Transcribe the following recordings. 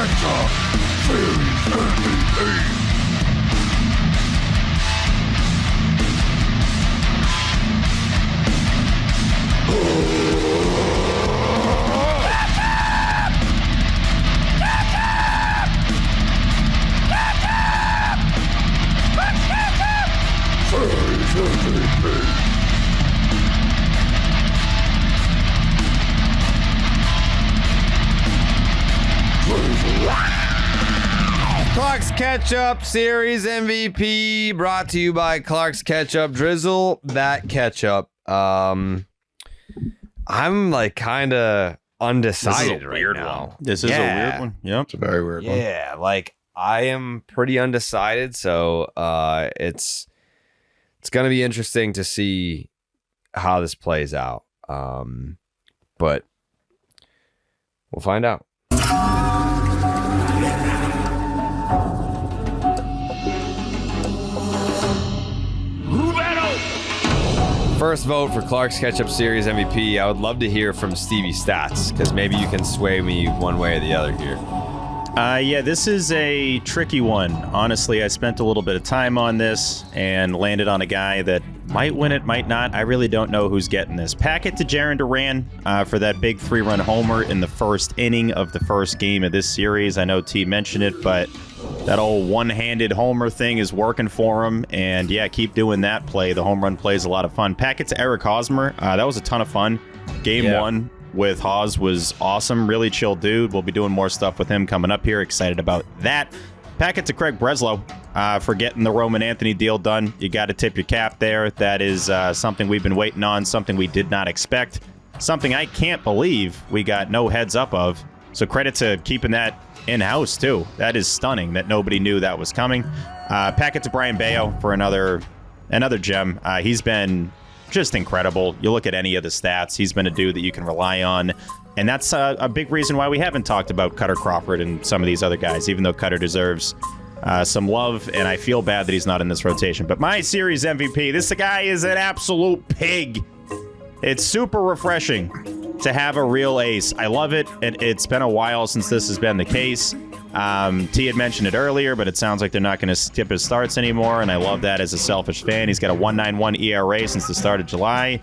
Ketchup Series MVP. Clark's Ketchup Series MVP brought to you by Clark's Ketchup. Drizzle that ketchup. I'm like kind of undecided right now. This is a weird one. Yep. It's a very weird one. Yeah, like I am pretty undecided, so it's going to be interesting to see how this plays out. But we'll find out. First vote for Clark's Ketchup Series MVP. I would love to hear from Stevie Stats, because maybe you can sway me one way or the other here. Yeah, this is a tricky one. Honestly, I spent a little bit of time on this and landed on a guy that might win it, might not. I really don't know who's getting this. Pack it to Jarren Duran for that big 3-run homer in the first inning of the first game of this series. I know T mentioned it, but that old one-handed homer thing is working for him. And yeah, keep doing that play. The home run play is a lot of fun. Pack it to Eric Hosmer. That was a ton of fun. Game one with Haas was awesome. Really chill dude. We'll be doing more stuff with him coming up here. Excited about that. Pack it to Craig Breslow for getting the Roman Anthony deal done. You got to tip your cap there. That is something we've been waiting on, something we did not expect, something I can't believe we got no heads up of. So credit to keeping that in-house, too. That is stunning that nobody knew that was coming. Pack it to Brian Bayo for another gem. He's been just incredible. You look at any of the stats, he's been a dude that you can rely on. And that's a big reason why we haven't talked about Cutter Crawford and some of these other guys, even though Cutter deserves some love, and I feel bad that he's not in this rotation. But my series MVP, this guy is an absolute pig. It's super refreshing to have a real ace. I love it. It's been a while since this has been the case. T had mentioned it earlier, but it sounds like they're not going to skip his starts anymore, and I love that as a selfish fan. He's got a 1.91 ERA since the start of July.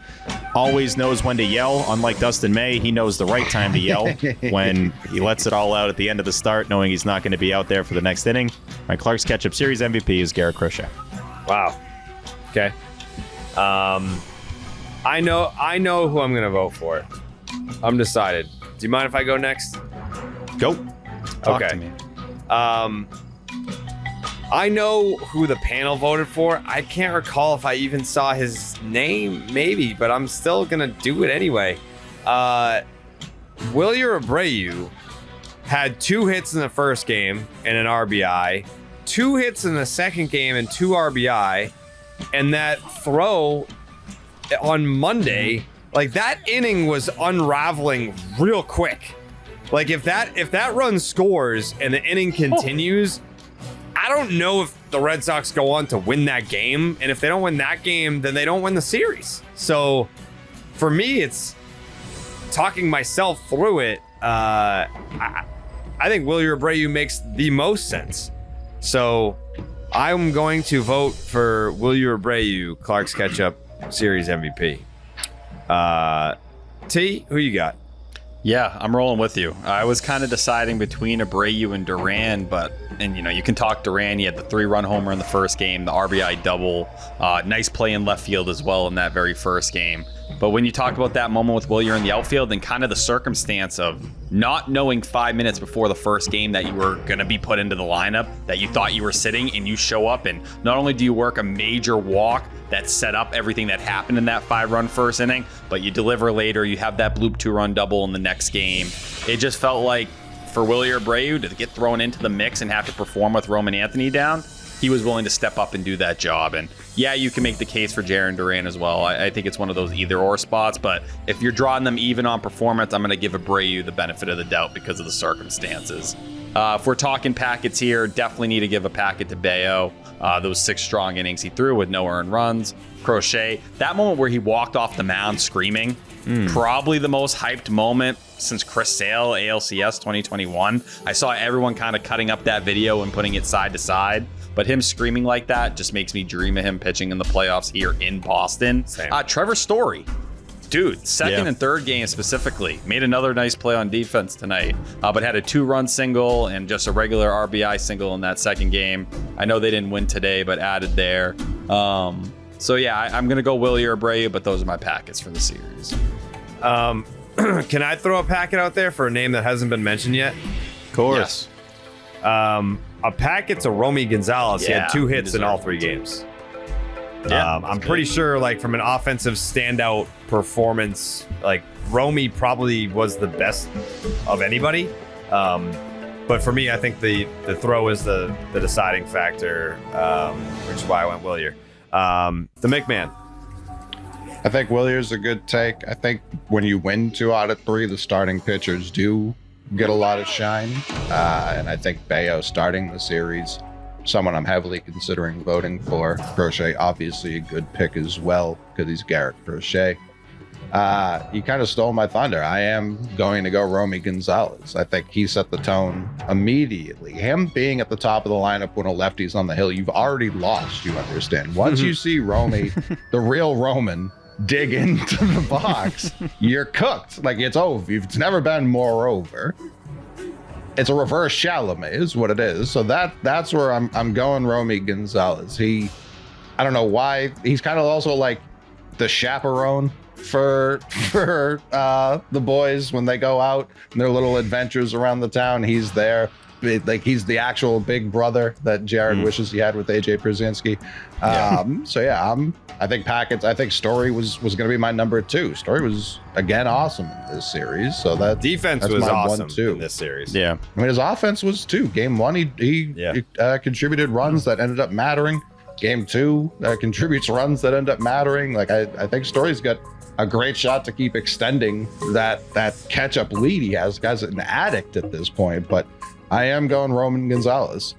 Always knows when to yell. Unlike Dustin May, he knows the right time to yell when he lets it all out at the end of the start, knowing he's not going to be out there for the next inning. My Clark's Ketchup Series MVP is Garrett Crochet. Wow. Okay. I know who I'm going to vote for. I'm decided. Do you mind if I go next? Go. Talk to me. I know who the panel voted for. I can't recall if I even saw his name, maybe, but I'm still going to do it anyway. Wilyer Abreu had 2 hits in the first game and an RBI, 2 hits in the second game and 2 RBI, and that throw on Monday, like that inning was unraveling real quick. Like if that run scores and the inning continues, I don't know if the Red Sox go on to win that game. And if they don't win that game, then they don't win the series. So for me, it's talking myself through it. I think Wilyer Abreu makes the most sense. So I'm going to vote for Wilyer Abreu, Clark's Ketchup Series MVP. T, who you got? Yeah, I'm rolling with you. I was kind of deciding between Abreu and Duran, and you can talk Duran. He had the 3-run homer in the first game, the RBI double, nice play in left field as well in that very first game. But when you talk about that moment with Wilyer in the outfield and kind of the circumstance of not knowing 5 minutes before the first game that you were going to be put into the lineup, that you thought you were sitting, and you show up, and not only do you work a major walk that set up everything that happened in that 5-run first inning, but you deliver later, you have that bloop 2-run double in the next game. It just felt like for Wilyer Abreu to get thrown into the mix and have to perform with Roman Anthony down, he was willing to step up and do that job. And yeah, you can make the case for Jarren Duran as well. I think it's one of those either-or spots, but if you're drawing them even on performance, I'm going to give Abreu the benefit of the doubt because of the circumstances. If we're talking packets here, definitely need to give a packet to Bayo. those 6 strong innings he threw with no earned runs. Crochet, that moment where he walked off the mound screaming, probably the most hyped moment since Chris Sale, ALCS 2021. I saw everyone kind of cutting up that video and putting it side to side. But him screaming like that just makes me dream of him pitching in the playoffs here in Boston. Trevor Story. Dude, second and third game specifically, made another nice play on defense tonight, but had a 2-run single and just a regular RBI single in that second game. I know they didn't win today, but added there. So yeah, I'm going to go Willie or Abreu, but those are my packets for the series. Can I throw a packet out there for a name that hasn't been mentioned yet? Of course. Yes. A packet to Romy Gonzalez. He had 2 hits in all 3 games. Yeah, I'm pretty sure, like, from an offensive standout performance, like, Romy probably was the best of anybody. But for me, I think the throw is the deciding factor, which is why I went Willier. The McMahon. I think Willier's a good take. I think when you win 2 out of 3, the starting pitchers do get a lot of shine. And I think Bayo starting the series, someone I'm heavily considering voting for. Crochet, obviously a good pick as well, because he's Garrett Crochet. You kind of stole my thunder. I am going to go Romy Gonzalez. I think he set the tone immediately. Him being at the top of the lineup when a lefty's on the hill, you've already lost, you understand. Once you see Romy, the real Roman, dig into the box, you're cooked. Like, it's over. It's never been more over. It's a reverse Chalamet is what it is. So that's where I'm going Romy Gonzalez. I don't know why. He's kind of also like the chaperone for the boys when they go out and their little adventures around the town. He's there. Like, he's the actual big brother that Jared wishes he had with AJ Przinsky. So yeah, I think Packets. I think Story was going to be my number 2. Story was again awesome in this series. So that Defense that's was my awesome 1-2 in this series. Yeah. I mean, his offense was too. Game 1, he contributed runs that ended up mattering. Game 2 contributes runs that end up mattering. Like, I think Story's got a great shot to keep extending that catch-up lead he has. Guy's an addict at this point, but I am going Roman Gonzalez.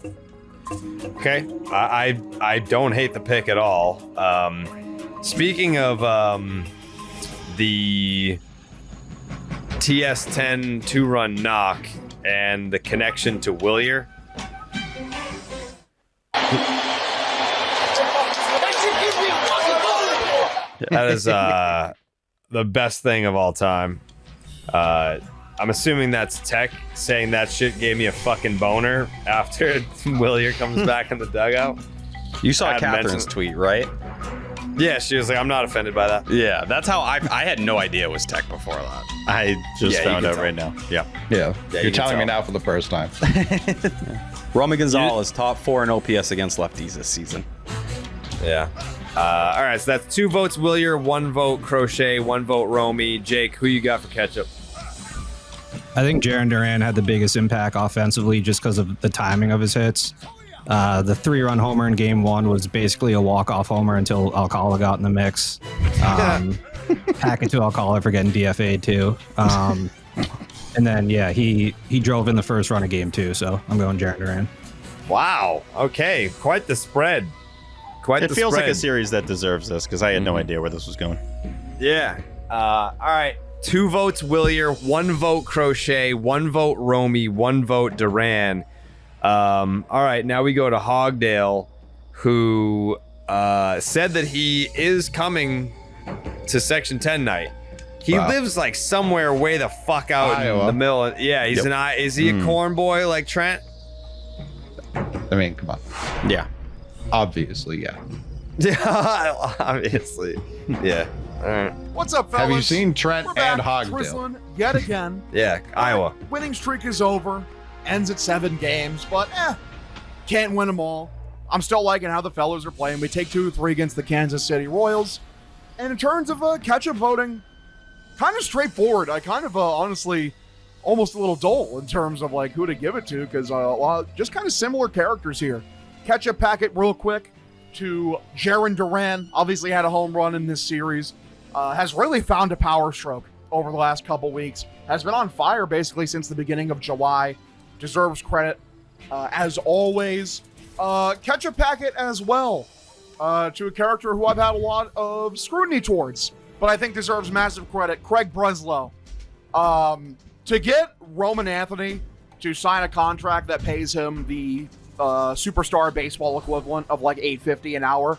Okay, I don't hate the pick at all. Speaking of the TS10 2-run knock and the connection to Willier, that is the best thing of all time. I'm assuming that's Tech saying that shit gave me a fucking boner after Willier comes back in the dugout. You saw Catherine's tweet, right? Yeah, she was like, I'm not offended by that. Yeah, that's how I had no idea it was Tech before that. I just Yeah, found you out can right now. Yeah. Yeah, you you're can telling me tell. now for the first time. Romy Gonzalez, top 4 in OPS against lefties this season. Yeah. All right, so that's 2 votes Willier, 1 vote Crochet, 1 vote Romy. Jake, who you got for Ketchup? I think Jarren Duran had the biggest impact offensively just because of the timing of his hits. The 3-run homer in game 1 was basically a walk-off homer until Alcala got in the mix. Packet to Alcala for getting DFA'd too. And then, yeah, he drove in the first run of game 2, so I'm going Jarren Duran. Wow. Okay, quite the spread. It feels like a series that deserves this because I had no idea where this was going. Yeah. All right. 2 votes Willier, 1 vote Crochet, 1 vote Romy, 1 vote Duran. All right, now we go to Hogdale, who said that he is coming to Section 10 night. He lives like somewhere way the fuck out Iowa. in the middle. Yeah, he's is he a corn boy like Trent? I mean, come on. Yeah. Obviously, yeah. Yeah, obviously. Yeah. All right. What's up, fellas? Have you seen Trent We're back. and Hogdale? Twizzlin' yet again. Yeah, Iowa. Winning streak is over. Ends at 7 games, but can't win them all. I'm still liking how the fellas are playing. We take 2-3 against the Kansas City Royals. And in terms of ketchup voting, kind of straightforward. I kind of honestly almost a little dull in terms of like who to give it to because just kind of similar characters here. Ketchup packet real quick to Jarren Duran. Obviously had a home run in this series. Has really found a power stroke over the last couple weeks. Has been on fire basically since the beginning of July. Deserves credit. As always, Ketchup packet as well, to a character who I've had a lot of scrutiny towards, but I think deserves massive credit. Craig Breslow. To get Roman Anthony to sign a contract that pays him the superstar baseball equivalent of like $8.50 an hour,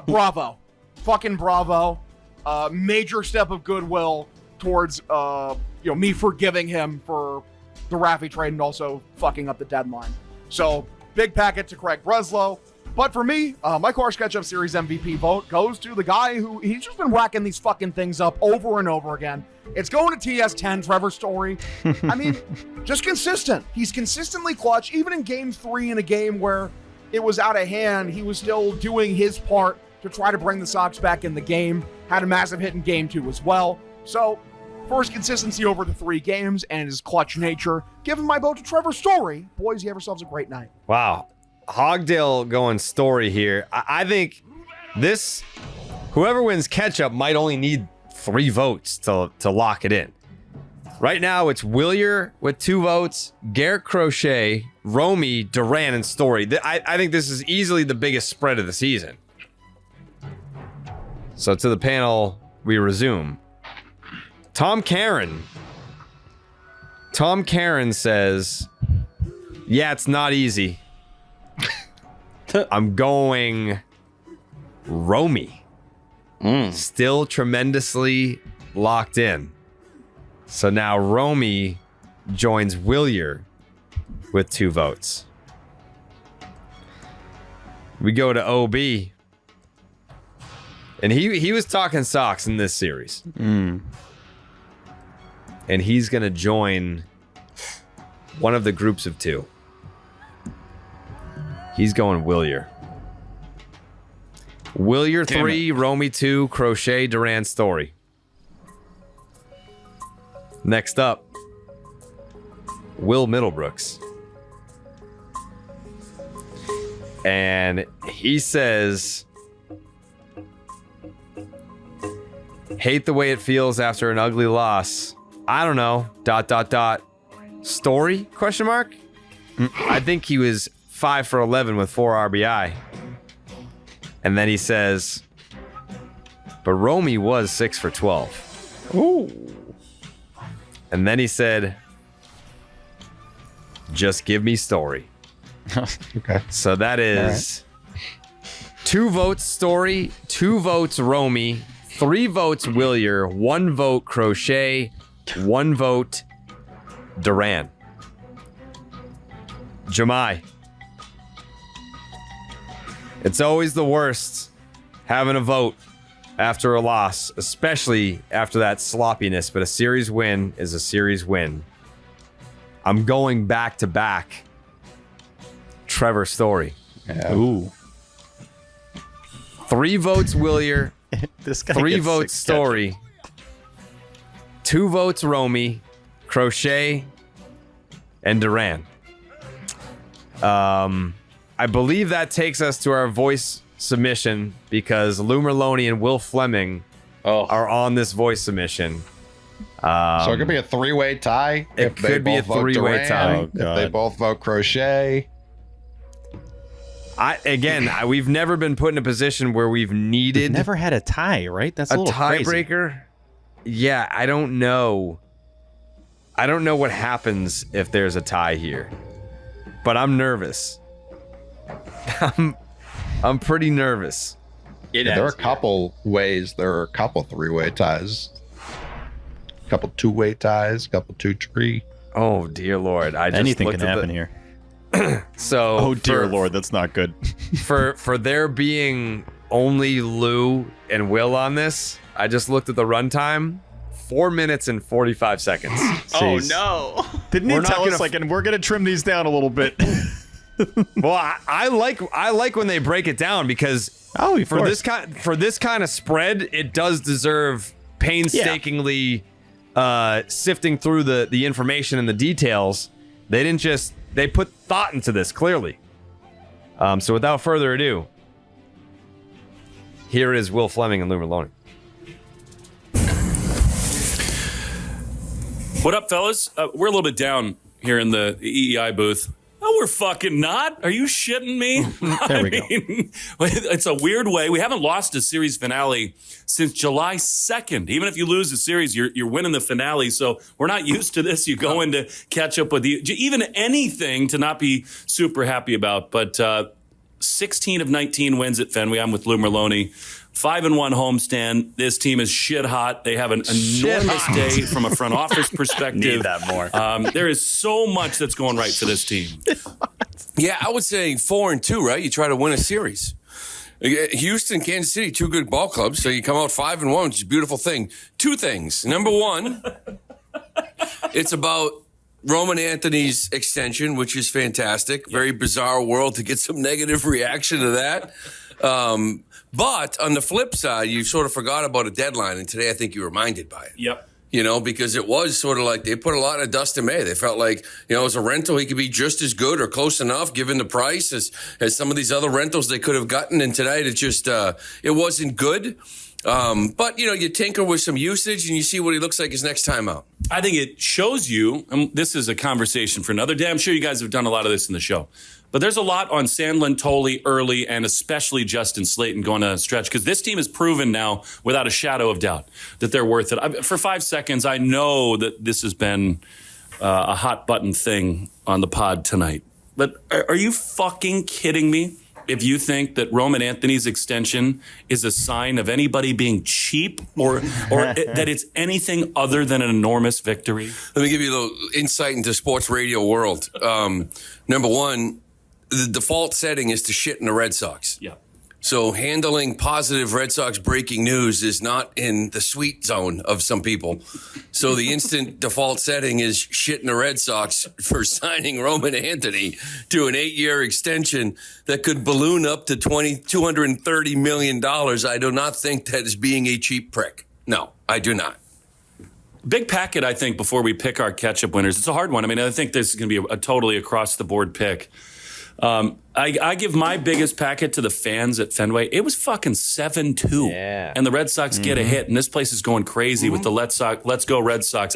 bravo. Fucking bravo. Major step of goodwill towards me forgiving him for the Raffy trade and also fucking up the deadline. So big packet to Craig Breslow. But for me, my Klark Ketchup Series MVP vote goes to the guy who he's just been racking these fucking things up over and over again. It's going to TS10, Trevor Story. I mean, just consistent. He's consistently clutch. Even in game 3 in a game where it was out of hand, he was still doing his part to try to bring the Sox back in the game. Had a massive hit in game 2 as well. So, for his consistency over the 3 games and his clutch nature, give him my vote to Trevor Story. Boys, you have yourselves a great night. Wow. Hogdale going Story here. I think this, whoever wins Ketchup might only need 3 votes to lock it in. Right now, it's Willier with 2 votes, Garrett Crochet, Romy, Duran, and Story. I think this is easily the biggest spread of the season. So to the panel, we resume. Tom Karen says, yeah, it's not easy. I'm going Romy. Still tremendously locked in. So now Romy joins Willier with 2 votes. We go to OB. And he was talking Sox in this series. And he's going to join one of the groups of 2. He's going Willier. Willier 3, Romy 2, Crochet, Duran, Story. Next up, Will Middlebrooks. And he says, hate the way it feels after an ugly loss. I don't know, ... Story, question mark? I think he was 5 for 11 with 4 RBI. And then he says, but Romy was 6 for 12. Ooh. And then he said, just give me Story. Okay. So that is 2 votes Story, 2 votes Romy, 3 votes Willier, 1 vote Crochet, 1 vote Duran. Jamai. It's always the worst having a vote after a loss, especially after that sloppiness, but a series win is a series win. I'm going back to back. Trevor Story. Yeah. Ooh. 3 votes Willier, This guy 3 gets votes 6 Story, 2 votes Romy, Crochet, and Duran. I believe that takes us to our voice submission because Lou Merloni and Will Fleming are on this voice submission. So it could be a 3-way tie. It could be a 3-way tie. Oh, If they both vote Crochet. We've never been put in a position where we've needed Never had a tie, right? That's a a little crazy. tiebreaker. Yeah, I don't know. I don't know what happens if there's a tie here, but I'm nervous. I'm pretty nervous. There are a couple ways. There are a couple 3-way ties. A couple 2-way ties. A couple 2-3. Oh dear Lord! I just Anything looked can at happen here. So, Oh dear Lord, that's not good. for there being only Lou and Will on this, I just looked at the runtime. 4 minutes and 45 seconds. Jeez. no. Didn't he We're not tell us gonna and we're gonna trim these down a little bit? Well, I like when they break it down because for this kind of spread, it does deserve painstakingly sifting through the information and the details. They put thought into this clearly. So without further ado, here is Will Fleming and Lou Merloni. What up, fellas? We're a little bit down here in the EEI booth. No, we're fucking not. Are you shitting me? There we go. It's a weird way. We haven't lost a series finale since July 2nd. Even if you lose a series, you're winning the finale. So we're not used to this. You go into catch up with even anything to not be super happy about. But 16 of 19 wins at Fenway. I'm with Lou Merlone. 5-1 homestand. This team is shit hot. They have an enormous day from a front office perspective. Need that more. There is so much that's going right for this team. Yeah, I would say 4-2, right? You try to win a series. Houston, Kansas City, two good ball clubs. So you come out 5-1, which is a beautiful thing. Two things. Number one, it's about Roman Anthony's extension, which is fantastic. Very bizarre world to get some negative reaction to that. But on the flip side, you sort of forgot about a deadline, and today I think you're reminded by it. Yep. You know, because it was sort of like they put a lot of dust in May. They felt like, as a rental, he could be just as good or close enough given the price as some of these other rentals they could have gotten. And tonight it just, it wasn't good. But, you tinker with some usage and you see what he looks like his next time out. I think it shows you, and this is a conversation for another day. I'm sure you guys have done a lot of this in the show. But there's a lot on Sandlin, Tolley, Early, and especially Justin Slayton going on a stretch because this team has proven now, without a shadow of doubt, that they're worth it. For 5 seconds, I know that this has been a hot button thing on the pod tonight. But are you fucking kidding me if you think that Roman Anthony's extension is a sign of anybody being cheap or that it's anything other than an enormous victory? Let me give you a little insight into sports radio world. Number one, the default setting is to shit in the Red Sox. Yeah. So handling positive Red Sox breaking news is not in the sweet zone of some people. So the instant default setting is shit in the Red Sox for signing Roman Anthony to an 8-year extension that could balloon up to $230 million. I do not think that is being a cheap prick. No, I do not. Big packet, I think, before we pick our catch-up winners. It's a hard one. I mean, I think this is going to be a totally across-the-board pick. I give my biggest packet to the fans at Fenway. It was fucking 7-2. Yeah. And the Red Sox get a hit, and this place is going crazy with the Let's Go Red Sox.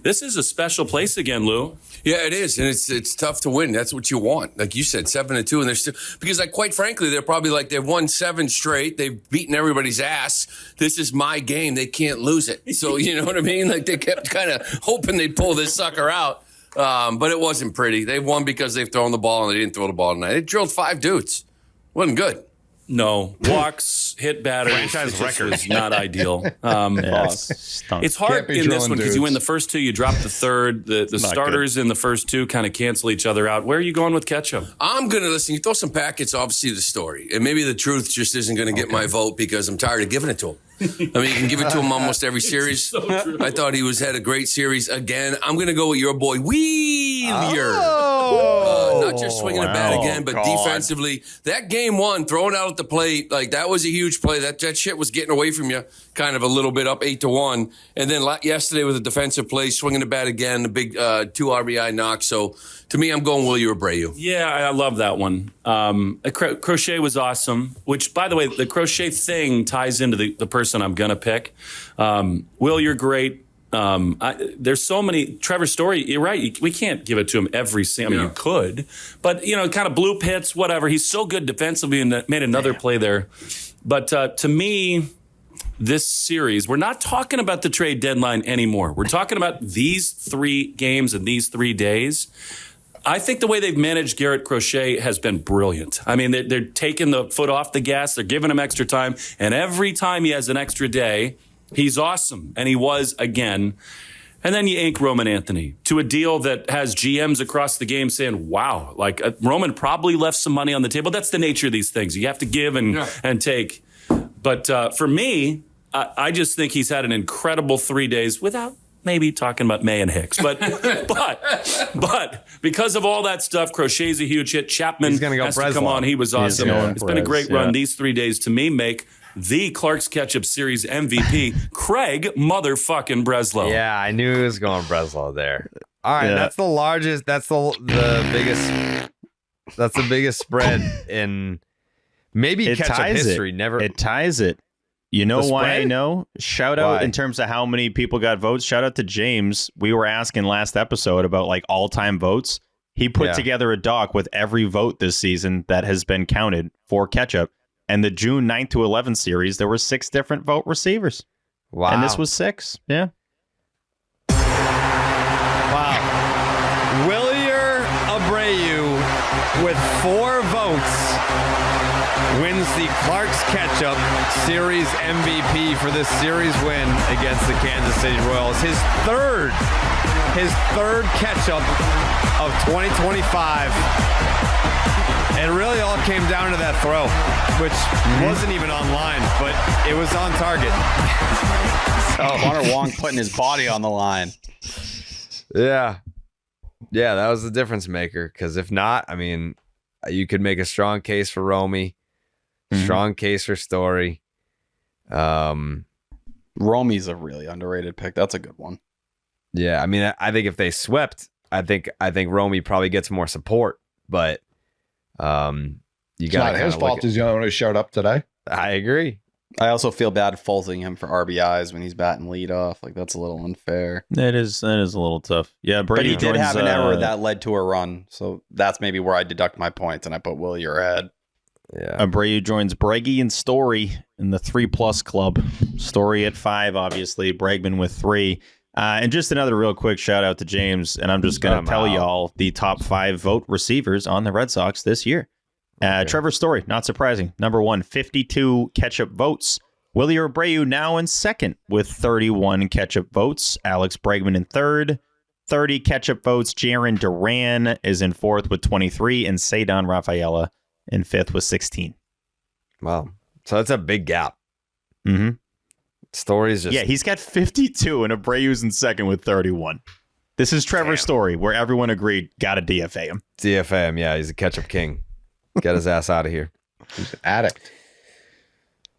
This is a special place again, Lou. Yeah, it is, and it's tough to win. That's what you want. Like you said, 7-2, and they're still because, quite frankly, they're probably like they've won 7 straight. They've beaten everybody's ass. This is my game. They can't lose it. So you know what I mean? Like they kept kind of hoping they'd pull this sucker out. But it wasn't pretty. They won because they've thrown the ball and they didn't throw the ball tonight. They drilled 5 dudes. Wasn't good. No. Walks, hit batters. Franchise record. Was not ideal. It's hard Can't be in this drilling one because you win the dudes. first 2, you drop the third. The starters in the first 2 kind of cancel each other out. Where are you going with Ketchup? I'm going to listen. You throw some packets, obviously, to the story. And maybe the truth just isn't going to get my vote because I'm tired of giving it to him. I mean, you can give it to him almost every series. So true. I thought he had a great series again. I'm going to go with your boy, Wheelier. Not just swinging a bat again, but defensively. That game 1, throwing out at the plate, like that was a huge play. That shit was getting away from you kind of a little bit up 8-1. And then yesterday with a defensive play, swinging the bat again, the big 2 RBI knock. So to me, I'm going Willie Abreu. Yeah, I love that one. Crochet was awesome, which, by the way, the Crochet thing ties into the person I'm going to pick. Will, you're great. There's so many. Trevor Story, you're right. We can't give it to him every single. I mean, you could, but kind of bloop hits, whatever. He's so good defensively and made another play there. But to me, this series, we're not talking about the trade deadline anymore. We're talking about these 3 games and these 3 days. I think the way they've managed Garrett Crochet has been brilliant. I mean, they're taking the foot off the gas. They're giving him extra time. And every time he has an extra day, he's awesome. And he was again. And then you ink Roman Anthony to a deal that has GMs across the game saying, wow, like Roman probably left some money on the table. That's the nature of these things. You have to give and take. But for me, I just think he's had an incredible 3 days without maybe talking about May and Hicks. But because of all that stuff, Crochet's a huge hit. Chapman He's gonna go has to come Breslau. on. He was awesome. going It's been a great run. These 3 days, to me, make the Clark's Ketchup Series MVP, Craig motherfucking Breslau. Yeah, I knew he was going Breslau there. All right, Yeah. that's the largest. That's the biggest. That's the biggest spread in maybe It Ketchup ties history. it. Never. It ties it. You know The why I spread? know? Shout out Why? in terms of how many people got votes. Shout out to James. We were asking last episode about like all-time votes. He put Yeah. together a doc with every vote this season that has been counted for Ketchup. And the June 9th to 11th series, there were 6 different vote receivers. Wow. And this was 6. Yeah. Wow. Willier Abreu with 4 votes wins the Klark's Ketchup Series MVP for this series win against the Kansas City Royals. His third Ketchup of 2025. It really all came down to that throw, which wasn't even online, but it was on target. Connor Wong putting his body on the line. Yeah. Yeah, that was the difference maker. Because if not, I mean, you could make a strong case for Romy, strong case for Story. Romy's a really underrated pick. That's a good one. Yeah, I mean, I think if they swept, I think Romy probably gets more support. But you It's got not his fault. He's the only one who showed up today. I agree. I also feel bad faulting him for RBIs when he's batting leadoff. Like, that's a little unfair. That is a little tough. Yeah, Brady But he did joins, have an error that led to a run. So that's maybe where I deduct my points, and I put Willier ahead. Yeah. Abreu joins Breggy and Story in the 3+ club. Story at 5, obviously. Bregman with 3. And just another real quick shout out to James, and I'm just going to tell y'all the top 5 vote receivers on the Red Sox this year. Trevor Story, not surprising. Number 1, 52 Ketchup votes. Willier Abreu now in second with 31 Ketchup votes. Alex Bregman in third, 30 Ketchup votes. Jaron Duran is in fourth with 23, and Cedon Rafaela in fifth with 16. Wow. So that's a big gap. Mm-hmm. Story's just... Yeah, he's got 52, and Abreu's in second with 31. This is Trevor's Story, where everyone agreed, got to DFA him. DFA him. Yeah, he's a Ketchup king. Get his ass out of here. He's an addict.